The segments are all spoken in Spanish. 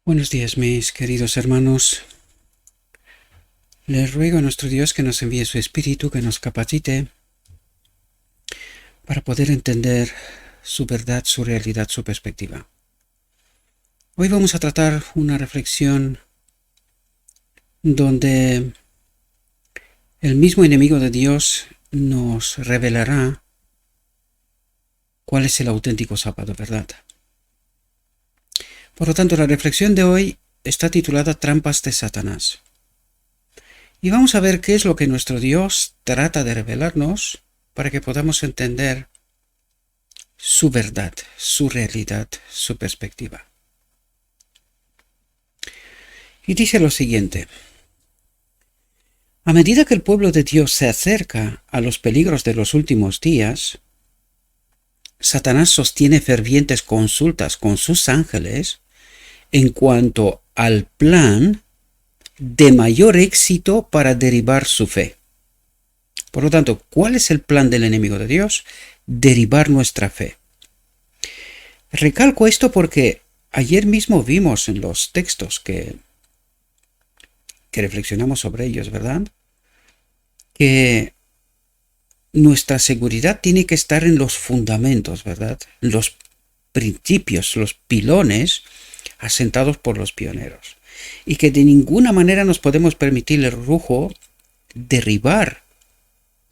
Buenos días, mis queridos hermanos. Les ruego a nuestro Dios que nos envíe su Espíritu, que nos capacite para poder entender su verdad, su realidad, su perspectiva. Hoy vamos a tratar una reflexión donde el mismo enemigo de Dios nos revelará cuál es el auténtico sábado, ¿verdad? Por lo tanto, la reflexión de hoy está titulada Trampas de Satanás. Y vamos a ver qué es lo que nuestro Dios trata de revelarnos para que podamos entender su verdad, su realidad, su perspectiva. Y dice lo siguiente: a medida que el pueblo de Dios se acerca a los peligros de los últimos días, Satanás sostiene fervientes consultas con sus ángeles en cuanto al plan de mayor éxito para derribar su fe. Por lo tanto, ¿cuál es el plan del enemigo de Dios? Derribar nuestra fe. Recalco esto porque ayer mismo vimos en los textos que reflexionamos sobre ellos, ¿verdad? Que nuestra seguridad tiene que estar en los fundamentos, ¿verdad? Los principios, los pilones asentados por los pioneros. Y que de ninguna manera nos podemos permitir el lujo derribar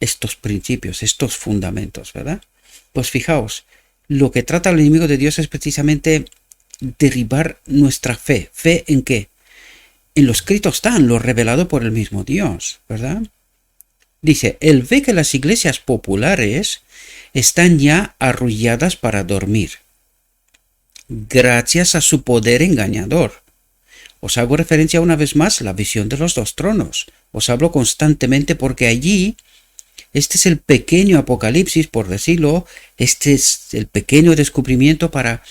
estos principios, estos fundamentos, ¿verdad? Pues fijaos, lo que trata el enemigo de Dios es precisamente derribar nuestra fe. ¿Fe en qué? En lo escrito está, en lo revelado por el mismo Dios, ¿verdad? Dice, él ve que las iglesias populares están ya arrulladas para dormir, gracias a su poder engañador. Os hago referencia una vez más a la visión de los dos tronos. Os hablo constantemente porque allí, este es el pequeño apocalipsis, por decirlo, este es el pequeño descubrimiento para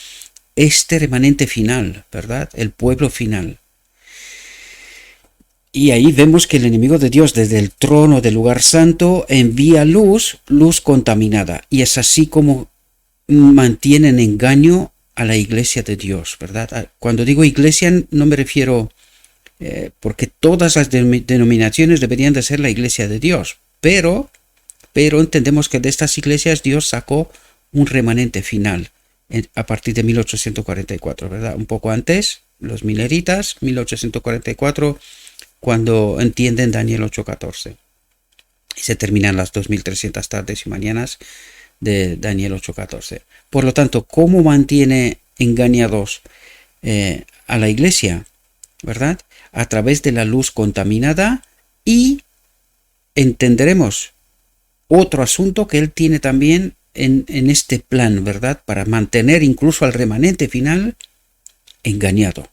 este remanente final, ¿verdad? El pueblo final. Y ahí vemos que el enemigo de Dios desde el trono del lugar santo envía luz contaminada. Y es así como mantiene en engaño a la iglesia de Dios, ¿verdad? Cuando digo iglesia no me refiero, porque todas las denominaciones deberían de ser la iglesia de Dios, pero entendemos que de estas iglesias Dios sacó un remanente final a partir de 1844, ¿verdad? Un poco antes, los mileritas, 1844, cuando entienden Daniel 8:14. Y se terminan las 2300 tardes y mañanas de Daniel 8:14. Por lo tanto, ¿cómo mantiene engañados a la iglesia? ¿Verdad? A través de la luz contaminada, y entenderemos otro asunto que él tiene también en este plan, ¿verdad? Para mantener incluso al remanente final engañado.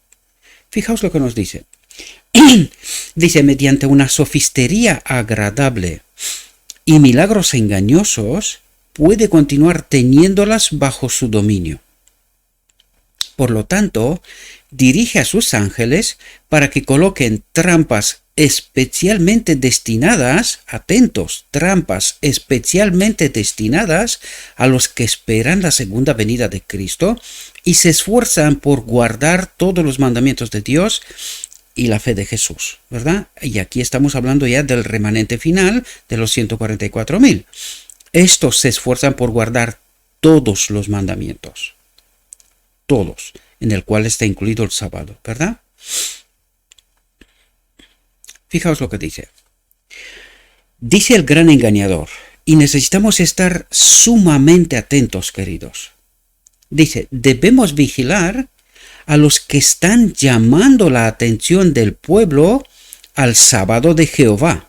Fijaos lo que nos dice. Dice, mediante una sofistería agradable y milagros engañosos, puede continuar teniéndolas bajo su dominio. Por lo tanto, dirige a sus ángeles para que coloquen trampas especialmente destinadas, atentos, trampas especialmente destinadas a los que esperan la segunda venida de Cristo y se esfuerzan por guardar todos los mandamientos de Dios y la fe de Jesús, ¿verdad? Y aquí estamos hablando ya del remanente final de los 144.000. Estos se esfuerzan por guardar todos los mandamientos, todos, en el cual está incluido el sábado, ¿verdad? Fijaos lo que dice. Dice el gran engañador, y necesitamos estar sumamente atentos, queridos. Dice, debemos vigilar a los que están llamando la atención del pueblo al sábado de Jehová.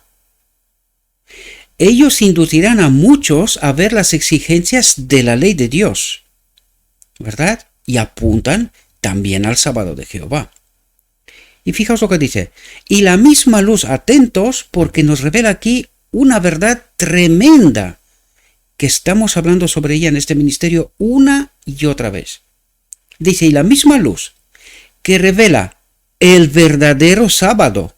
Ellos inducirán a muchos a ver las exigencias de la ley de Dios, ¿verdad? Y apuntan también al sábado de Jehová. Y fijaos lo que dice, y la misma luz, atentos, porque nos revela aquí una verdad tremenda, que estamos hablando sobre ella en este ministerio una y otra vez. Dice, y la misma luz que revela el verdadero sábado,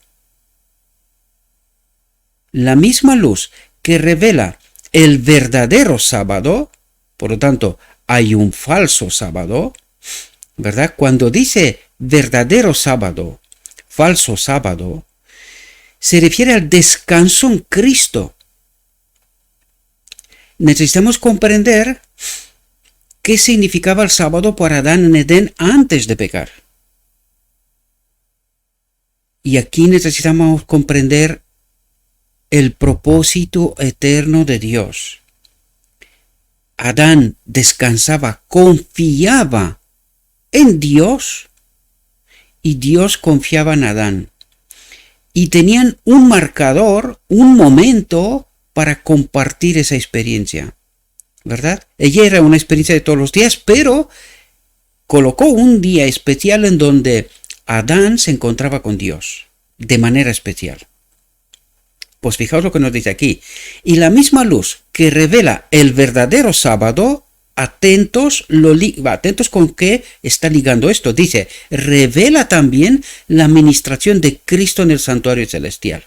la misma luz que revela el verdadero sábado, por lo tanto, hay un falso sábado, ¿verdad? Cuando dice verdadero sábado, falso sábado, se refiere al descanso en Cristo. Necesitamos comprender qué significaba el sábado para Adán en Edén antes de pecar. Y aquí necesitamos comprender el propósito eterno de Dios. Adán descansaba, confiaba en Dios y Dios confiaba en Adán. Y tenían un marcador, un momento para compartir esa experiencia, ¿verdad? Ella era una experiencia de todos los días, pero colocó un día especial en donde Adán se encontraba con Dios, de manera especial. Pues fijaos lo que nos dice aquí. Y la misma luz que revela el verdadero sábado, atentos con qué está ligando esto. Dice, revela también la ministración de Cristo en el santuario celestial.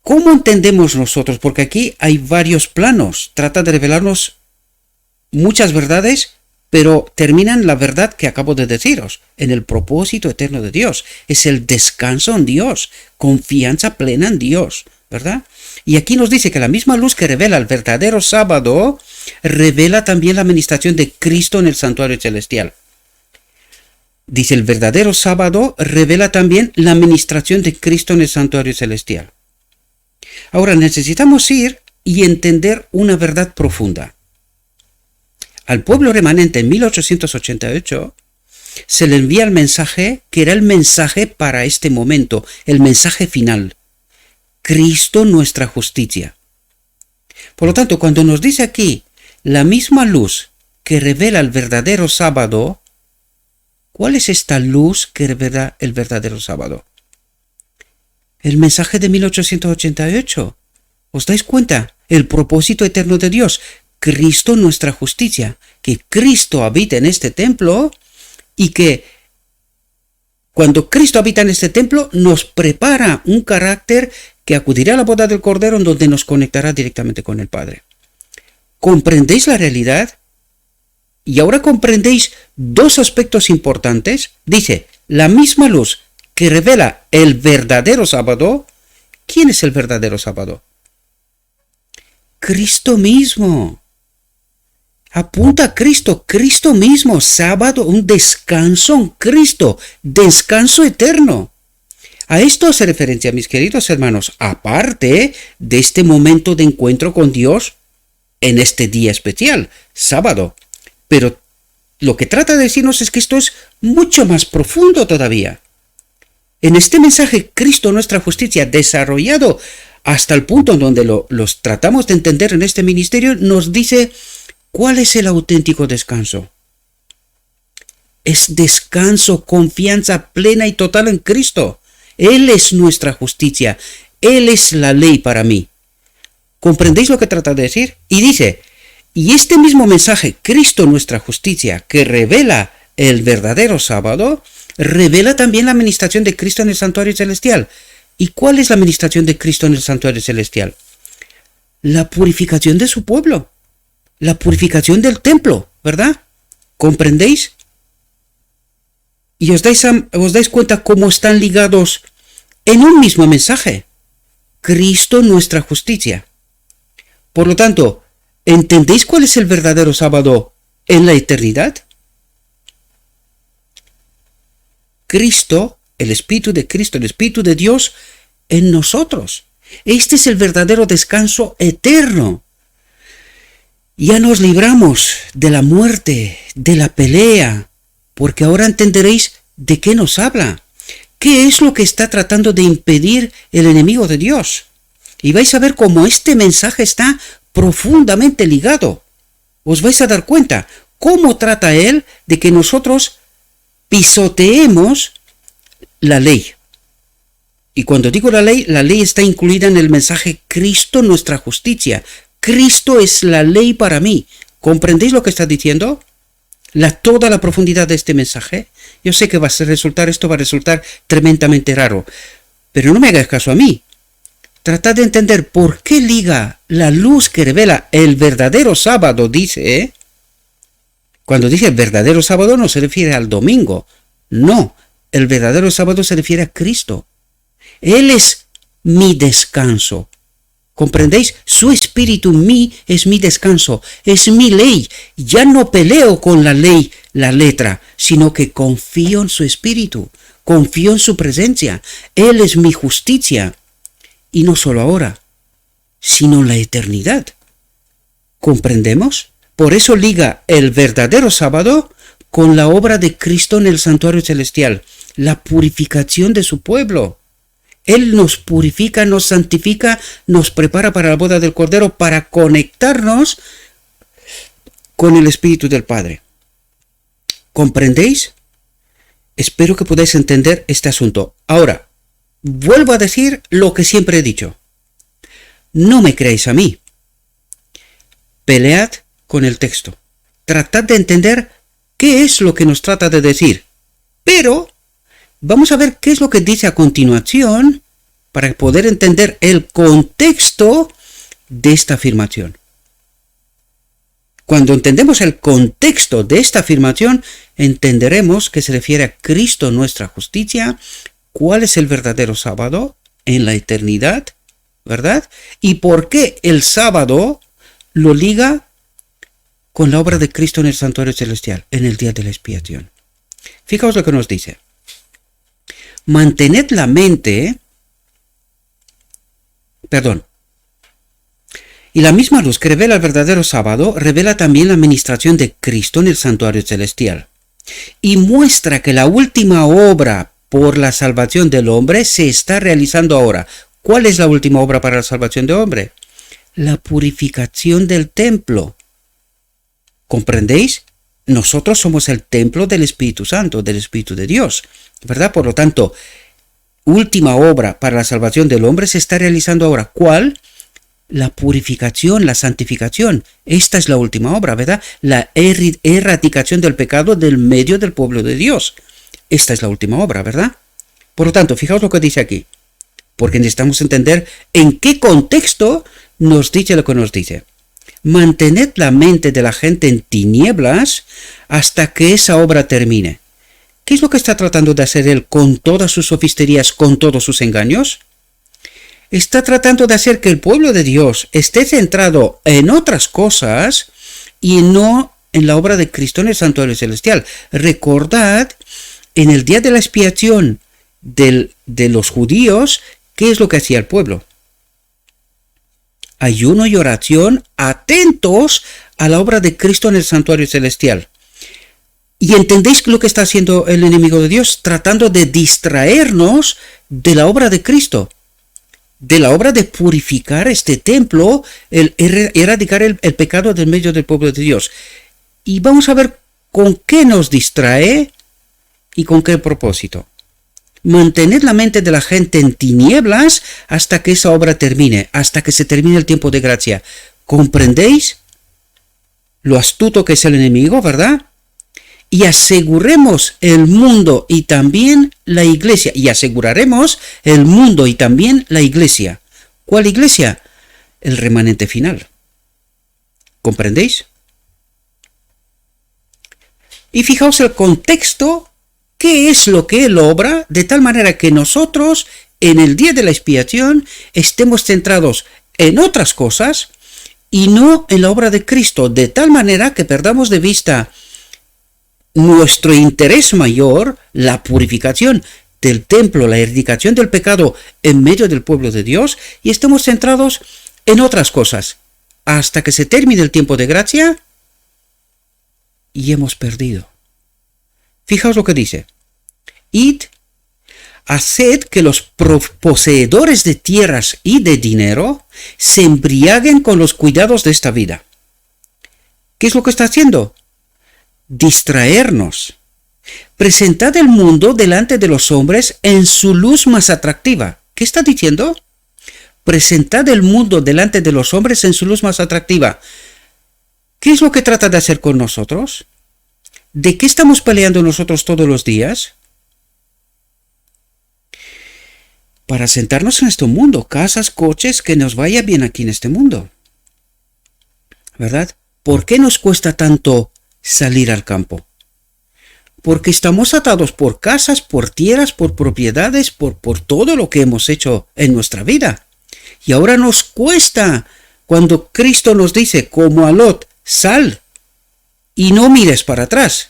¿Cómo entendemos nosotros? Porque aquí hay varios planos. Trata de revelarnos muchas verdades, pero terminan la verdad que acabo de deciros, en el propósito eterno de Dios. Es el descanso en Dios, confianza plena en Dios, ¿verdad? Y aquí nos dice que la misma luz que revela el verdadero sábado, revela también la administración de Cristo en el santuario celestial. Dice, el verdadero sábado revela también la administración de Cristo en el santuario celestial. Ahora necesitamos ir y entender una verdad profunda. Al pueblo remanente en 1888 se le envía el mensaje que era el mensaje para este momento, el mensaje final. Cristo nuestra justicia. Por lo tanto, cuando nos dice aquí la misma luz que revela el verdadero sábado, ¿cuál es esta luz que revela el verdadero sábado? El mensaje de 1888. ¿Os dais cuenta? El propósito eterno de Dios. Cristo nuestra justicia, que Cristo habita en este templo y que cuando Cristo habita en este templo nos prepara un carácter que acudirá a la boda del Cordero en donde nos conectará directamente con el Padre. ¿Comprendéis la realidad? Y ahora comprendéis dos aspectos importantes. Dice, la misma luz que revela el verdadero sábado. ¿Quién es el verdadero sábado? Cristo mismo. Apunta a Cristo, Cristo mismo, sábado, un descanso en Cristo, descanso eterno. A esto hace referencia, mis queridos hermanos, aparte de este momento de encuentro con Dios en este día especial, sábado. Pero lo que trata de decirnos es que esto es mucho más profundo todavía. En este mensaje, Cristo nuestra justicia, desarrollado hasta el punto en donde los tratamos de entender en este ministerio, nos dice ¿cuál es el auténtico descanso? Es descanso, confianza plena y total en Cristo. Él es nuestra justicia. Él es la ley para mí. ¿Comprendéis lo que trata de decir? Y dice, y este mismo mensaje, Cristo nuestra justicia, que revela el verdadero sábado, revela también la administración de Cristo en el santuario celestial. ¿Y cuál es la administración de Cristo en el santuario celestial? La purificación de su pueblo. La purificación del templo, ¿verdad? ¿Comprendéis? Y os dais cuenta cómo están ligados en un mismo mensaje. Cristo nuestra justicia. Por lo tanto, ¿entendéis cuál es el verdadero sábado en la eternidad? Cristo, el Espíritu de Cristo, el Espíritu de Dios en nosotros. Este es el verdadero descanso eterno. Ya nos libramos de la muerte, de la pelea, porque ahora entenderéis de qué nos habla. ¿Qué es lo que está tratando de impedir el enemigo de Dios? Y vais a ver cómo este mensaje está profundamente ligado. Os vais a dar cuenta cómo trata él de que nosotros pisoteemos la ley. Y cuando digo la ley está incluida en el mensaje Cristo nuestra justicia. Cristo es la ley para mí. ¿Comprendéis lo que está diciendo? Toda la profundidad de este mensaje. Yo sé que esto va a resultar tremendamente raro. Pero no me hagas caso a mí. Tratad de entender por qué liga la luz que revela el verdadero sábado, dice, Cuando dice el verdadero sábado no se refiere al domingo. No, el verdadero sábado se refiere a Cristo. Él es mi descanso. ¿Comprendéis? Su espíritu en mí es mi descanso, es mi ley. Ya no peleo con la ley, la letra, sino que confío en su espíritu, confío en su presencia. Él es mi justicia. Y no solo ahora, sino en la eternidad. ¿Comprendemos? Por eso liga el verdadero sábado con la obra de Cristo en el santuario celestial, la purificación de su pueblo. Él nos purifica, nos santifica, nos prepara para la boda del Cordero, para conectarnos con el Espíritu del Padre. ¿Comprendéis? Espero que podáis entender este asunto. Ahora, vuelvo a decir lo que siempre he dicho. No me creáis a mí. Pelead con el texto. Tratad de entender qué es lo que nos trata de decir. Pero vamos a ver qué es lo que dice a continuación para poder entender el contexto de esta afirmación. Cuando entendemos el contexto de esta afirmación, entenderemos que se refiere a Cristo, nuestra justicia, cuál es el verdadero sábado en la eternidad, ¿verdad? Y por qué el sábado lo liga con la obra de Cristo en el santuario celestial, en el día de la expiación. Fijaos lo que nos dice. Mantened la mente, y la misma luz que revela el verdadero sábado, revela también la administración de Cristo en el santuario celestial, y muestra que la última obra por la salvación del hombre se está realizando ahora. ¿Cuál es la última obra para la salvación del hombre? La purificación del templo. ¿Comprendéis? Nosotros somos el templo del Espíritu Santo, del Espíritu de Dios, ¿verdad? Por lo tanto, última obra para la salvación del hombre se está realizando ahora. ¿Cuál? La purificación, la santificación. Esta es la última obra, ¿verdad? La erradicación del pecado del medio del pueblo de Dios. Esta es la última obra, ¿verdad? Por lo tanto, fijaos lo que dice aquí, porque necesitamos entender en qué contexto nos dice lo que nos dice. Mantened la mente de la gente en tinieblas hasta que esa obra termine. ¿Qué es lo que está tratando de hacer él con todas sus sofisterías, con todos sus engaños? Está tratando de hacer que el pueblo de Dios esté centrado en otras cosas y no en la obra de Cristo en el santuario celestial. Recordad, en el día de la expiación de los judíos, ¿qué es lo que hacía el pueblo? Ayuno y oración, atentos a la obra de Cristo en el santuario celestial. ¿Y entendéis lo que está haciendo el enemigo de Dios? Tratando de distraernos de la obra de Cristo, de la obra de purificar este templo, el erradicar el pecado del medio del pueblo de Dios. Y vamos a ver con qué nos distrae y con qué propósito. Mantened la mente de la gente en tinieblas hasta que esa obra termine, hasta que se termine el tiempo de gracia. ¿Comprendéis lo astuto que es el enemigo, verdad? Y aseguremos el mundo y también la iglesia. Y aseguraremos el mundo y también la iglesia. ¿Cuál iglesia? El remanente final. ¿Comprendéis? Y fijaos el contexto. ¿Qué es lo que él obra? De tal manera que nosotros, en el día de la expiación, estemos centrados en otras cosas y no en la obra de Cristo. De tal manera que perdamos de vista nuestro interés mayor, la purificación del templo, la erradicación del pecado en medio del pueblo de Dios, y estemos centrados en otras cosas, hasta que se termine el tiempo de gracia y hemos perdido. Fijaos lo que dice. Id, haced que los poseedores de tierras y de dinero se embriaguen con los cuidados de esta vida. ¿Qué es lo que está haciendo? Distraernos. Presentad el mundo delante de los hombres en su luz más atractiva. ¿Qué está diciendo? Presentad el mundo delante de los hombres en su luz más atractiva. ¿Qué es lo que trata de hacer con nosotros? ¿De qué estamos peleando nosotros todos los días? Para sentarnos en este mundo, casas, coches, que nos vaya bien aquí en este mundo. ¿Verdad? ¿Por qué nos cuesta tanto salir al campo. Porque estamos atados por casas, por tierras, por propiedades, por todo lo que hemos hecho en nuestra vida. Y ahora nos cuesta cuando Cristo nos dice, como a Lot, sal y no mires para atrás.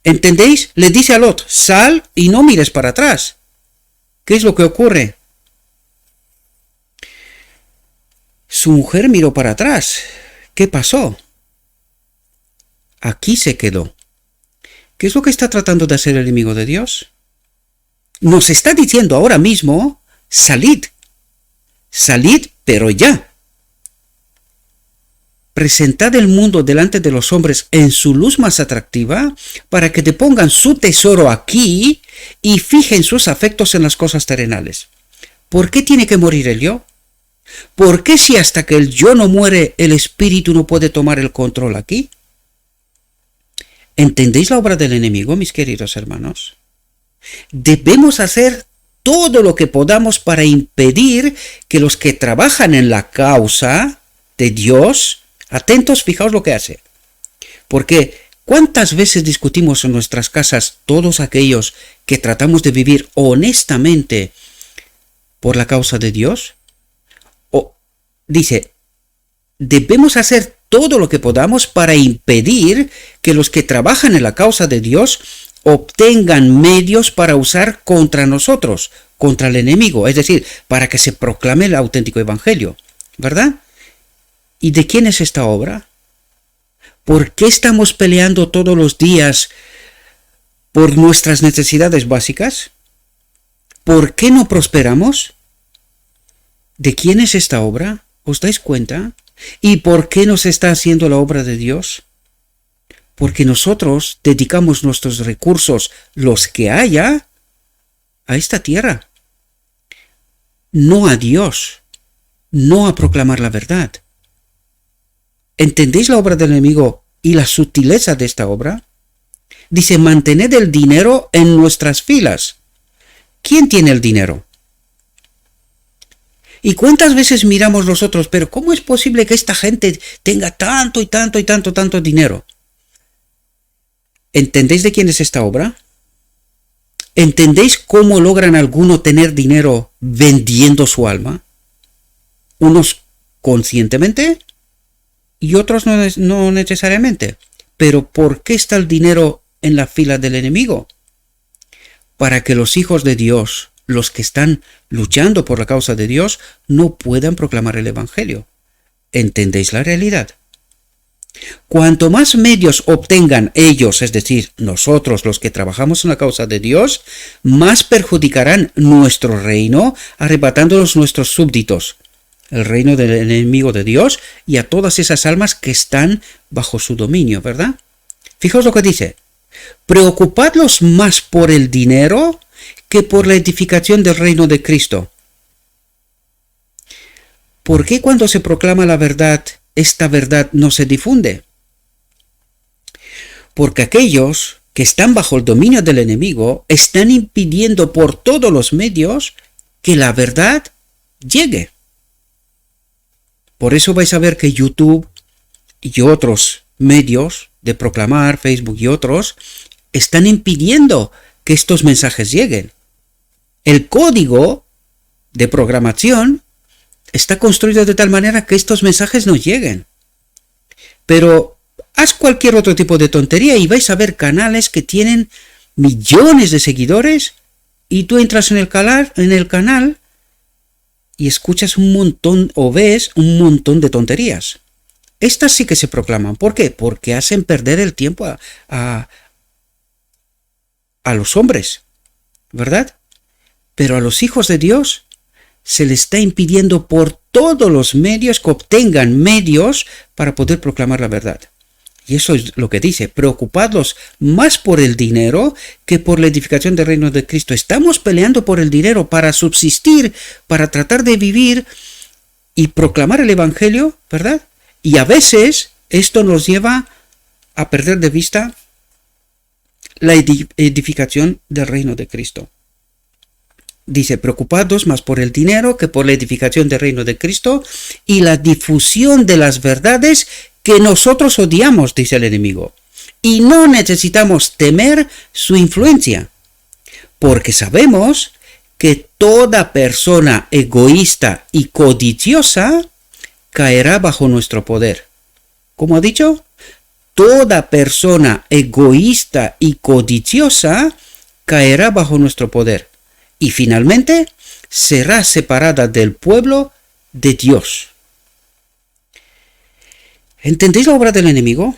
¿Entendéis? Le dice a Lot, sal y no mires para atrás. ¿Qué es lo que ocurre? Su mujer miró para atrás. ¿Qué pasó? Aquí se quedó. ¿Qué es lo que está tratando de hacer el enemigo de Dios? Nos está diciendo ahora mismo, salid. Salid, pero ya. Presentad el mundo delante de los hombres en su luz más atractiva, para que te pongan su tesoro aquí y fijen sus afectos en las cosas terrenales. ¿Por qué tiene que morir el yo? ¿Por qué si hasta que el yo no muere, el espíritu no puede tomar el control aquí? ¿Entendéis la obra del enemigo, mis queridos hermanos? Debemos hacer todo lo que podamos para impedir que los que trabajan en la causa de Dios, atentos, fijaos lo que hace. Porque ¿cuántas veces discutimos en nuestras casas todos aquellos que tratamos de vivir honestamente por la causa de Dios? Dice, debemos hacer todo lo que podamos para impedir que los que trabajan en la causa de Dios obtengan medios para usar contra nosotros, contra el enemigo, es decir, para que se proclame el auténtico evangelio, ¿verdad? ¿Y de quién es esta obra? ¿Por qué estamos peleando todos los días por nuestras necesidades básicas? ¿Por qué no prosperamos? ¿De quién es esta obra? ¿Os dais cuenta? ¿Y por qué no se está haciendo la obra de Dios? Porque nosotros dedicamos nuestros recursos, los que haya, a esta tierra. No a Dios, no a proclamar la verdad. ¿Entendéis la obra del enemigo y la sutileza de esta obra? Dice, mantened el dinero en nuestras filas. ¿Quién tiene el dinero? ¿Y cuántas veces miramos nosotros, pero cómo es posible que esta gente tenga tanto y tanto y tanto dinero? ¿Entendéis de quién es esta obra? ¿Entendéis cómo logran alguno tener dinero vendiendo su alma? Unos conscientemente y otros no necesariamente. Pero ¿por qué está el dinero en la fila del enemigo? Para que los hijos de Dios, los que están luchando por la causa de Dios, no puedan proclamar el evangelio. ¿Entendéis la realidad? Cuanto más medios obtengan ellos, es decir, nosotros los que trabajamos en la causa de Dios, más perjudicarán nuestro reino, arrebatándonos nuestros súbditos, el reino del enemigo de Dios y a todas esas almas que están bajo su dominio, ¿verdad? Fijaos lo que dice, preocupadlos más por el dinero que por la edificación del reino de Cristo. ¿Por qué cuando se proclama la verdad, esta verdad no se difunde? Porque aquellos que están bajo el dominio del enemigo están impidiendo por todos los medios que la verdad llegue. Por eso vais a ver que YouTube y otros medios de proclamar, Facebook y otros, están impidiendo que estos mensajes lleguen. El código de programación está construido de tal manera que estos mensajes no lleguen. Pero haz cualquier otro tipo de tontería y vais a ver canales que tienen millones de seguidores y tú entras en el canal y escuchas un montón o ves un montón de tonterías. Estas sí que se proclaman. ¿Por qué? Porque hacen perder el tiempo a los hombres, ¿verdad? Pero a los hijos de Dios se les está impidiendo por todos los medios que obtengan medios para poder proclamar la verdad. Y eso es lo que dice, preocupadlos más por el dinero que por la edificación del reino de Cristo. Estamos peleando por el dinero para subsistir, para tratar de vivir y proclamar el evangelio, ¿verdad? Y a veces esto nos lleva a perder de vista la edificación del reino de Cristo. Dice, preocupados más por el dinero que por la edificación del reino de Cristo y la difusión de las verdades que nosotros odiamos, dice el enemigo, y no necesitamos temer su influencia, porque sabemos que toda persona egoísta y codiciosa caerá bajo nuestro poder. ¿Cómo ha dicho? Toda persona egoísta y codiciosa caerá bajo nuestro poder y finalmente será separada del pueblo de Dios. ¿Entendéis la obra del enemigo?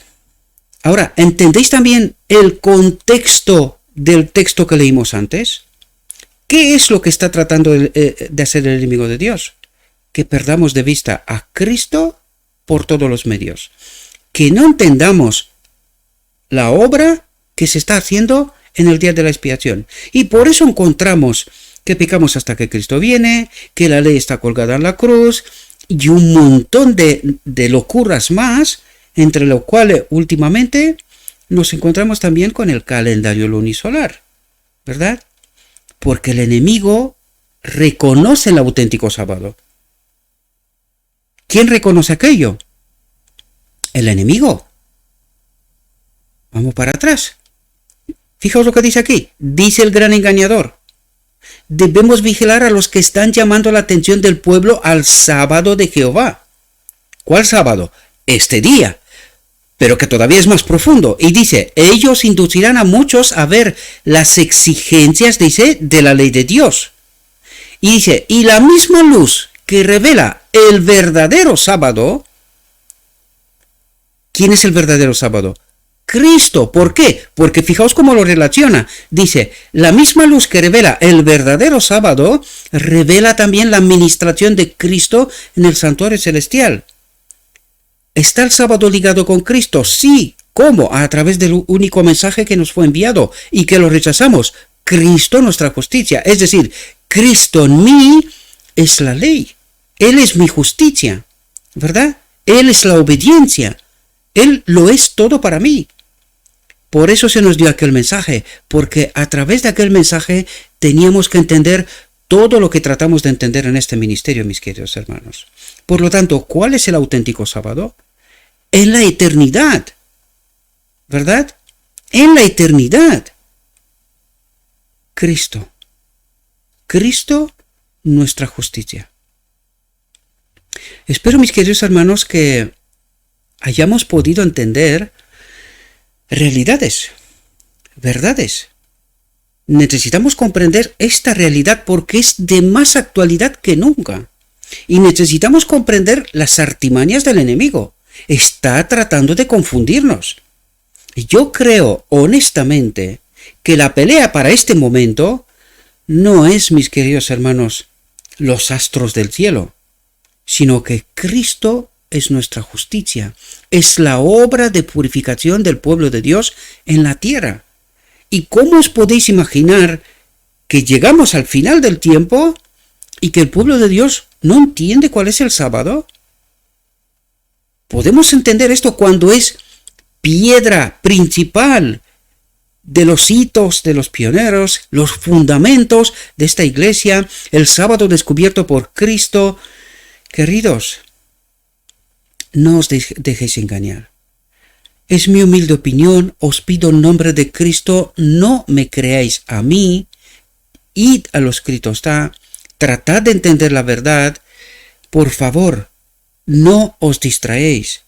Ahora, ¿entendéis también el contexto del texto que leímos antes? ¿Qué es lo que está tratando de hacer el enemigo de Dios? Que perdamos de vista a Cristo por todos los medios. Que no entendamos la obra que se está haciendo en el día de la expiación. Y por eso encontramos que pecamos hasta que Cristo viene, que la ley está colgada en la cruz, y un montón de locuras más, entre lo cual últimamente nos encontramos también con el calendario lunisolar, ¿verdad? Porque el enemigo reconoce el auténtico sábado. ¿Quién reconoce aquello? El enemigo. Vamos para atrás. Fijaos lo que dice aquí. Dice el gran engañador. Debemos vigilar a los que están llamando la atención del pueblo al sábado de Jehová. ¿Cuál sábado? Este día. Pero que todavía es más profundo. Y dice, ellos inducirán a muchos a ver las exigencias, dice, de la ley de Dios. Y dice, y la misma luz que revela el verdadero sábado. ¿Quién es el verdadero sábado? Cristo. ¿Por qué? Porque fijaos cómo lo relaciona. Dice, la misma luz que revela el verdadero sábado, revela también la administración de Cristo en el santuario celestial. ¿Está el sábado ligado con Cristo? Sí. ¿Cómo? A través del único mensaje que nos fue enviado y que lo rechazamos. Cristo nuestra justicia. Es decir, Cristo en mí es la ley. Él es mi justicia. ¿Verdad? Él es la obediencia. Él lo es todo para mí. Por eso se nos dio aquel mensaje, porque a través de aquel mensaje teníamos que entender todo lo que tratamos de entender en este ministerio, mis queridos hermanos. Por lo tanto, ¿cuál es el auténtico sábado? En la eternidad, ¿verdad? En la eternidad. Cristo. Cristo, nuestra justicia. Espero, mis queridos hermanos, que hayamos podido entender realidades, verdades. Necesitamos comprender esta realidad porque es de más actualidad que nunca. Y necesitamos comprender las artimañas del enemigo. Está tratando de confundirnos. Yo creo honestamente que la pelea para este momento no es, mis queridos hermanos, los astros del cielo, sino que Cristo es nuestra justicia, es la obra de purificación del pueblo de Dios en la tierra. ¿Y cómo os podéis imaginar que llegamos al final del tiempo y que el pueblo de Dios no entiende cuál es el sábado? Podemos entender esto cuando es piedra principal de los hitos de los pioneros, los fundamentos de esta iglesia, el sábado descubierto por Cristo. Queridos, no os dejéis engañar. Es mi humilde opinión, os pido en nombre de Cristo, no me creáis a mí, id a lo escrito está, tratad de entender la verdad, por favor, no os distraéis.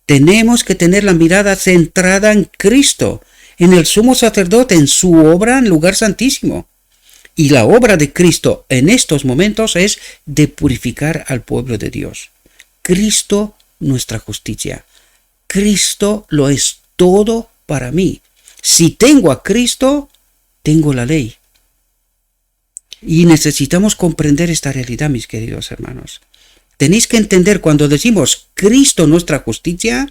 Tenemos que tener la mirada centrada en Cristo, en el sumo sacerdote, en su obra en lugar santísimo. Y la obra de Cristo en estos momentos es de purificar al pueblo de Dios. Cristo, nuestra justicia. Cristo lo es todo para mí. Si tengo a Cristo, tengo la ley. Y necesitamos comprender esta realidad, mis queridos hermanos. Tenéis que entender cuando decimos Cristo nuestra justicia,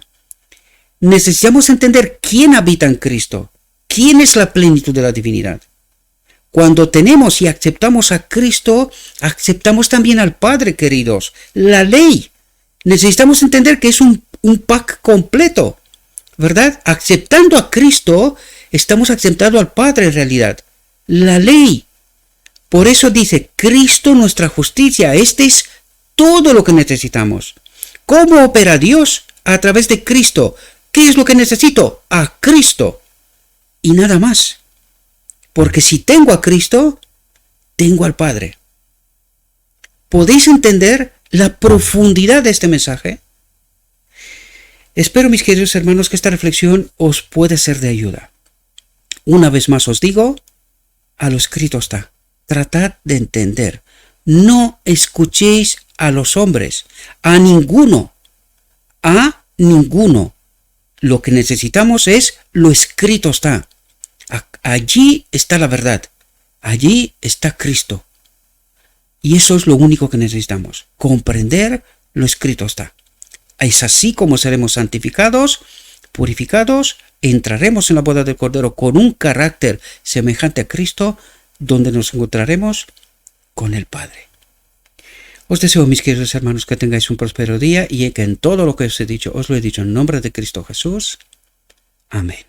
necesitamos entender quién habita en Cristo, quién es la plenitud de la divinidad. Cuando tenemos y aceptamos a Cristo, aceptamos también al Padre, queridos. La ley. Necesitamos entender que es un pack completo, ¿verdad? Aceptando a Cristo, estamos aceptando al Padre en realidad. La ley. Por eso dice, Cristo nuestra justicia. Este es todo lo que necesitamos. ¿Cómo opera Dios? a través de Cristo. ¿Qué es lo que necesito? A Cristo. Y nada más. Porque si tengo a Cristo, tengo al Padre. ¿Podéis entender la profundidad de este mensaje? Espero, mis queridos hermanos, que esta reflexión os pueda ser de ayuda. Una vez más os digo, a lo escrito está. Tratad de entender. No escuchéis a los hombres, a ninguno. Lo que necesitamos es lo escrito está. Allí está la verdad. Allí está Cristo. Y eso es lo único que necesitamos. Comprender lo escrito está. Es así como seremos santificados, purificados, entraremos en la boda del Cordero con un carácter semejante a Cristo, donde nos encontraremos con el Padre. Os deseo, mis queridos hermanos, que tengáis un próspero día y que en todo lo que os he dicho, os lo he dicho en nombre de Cristo Jesús. Amén.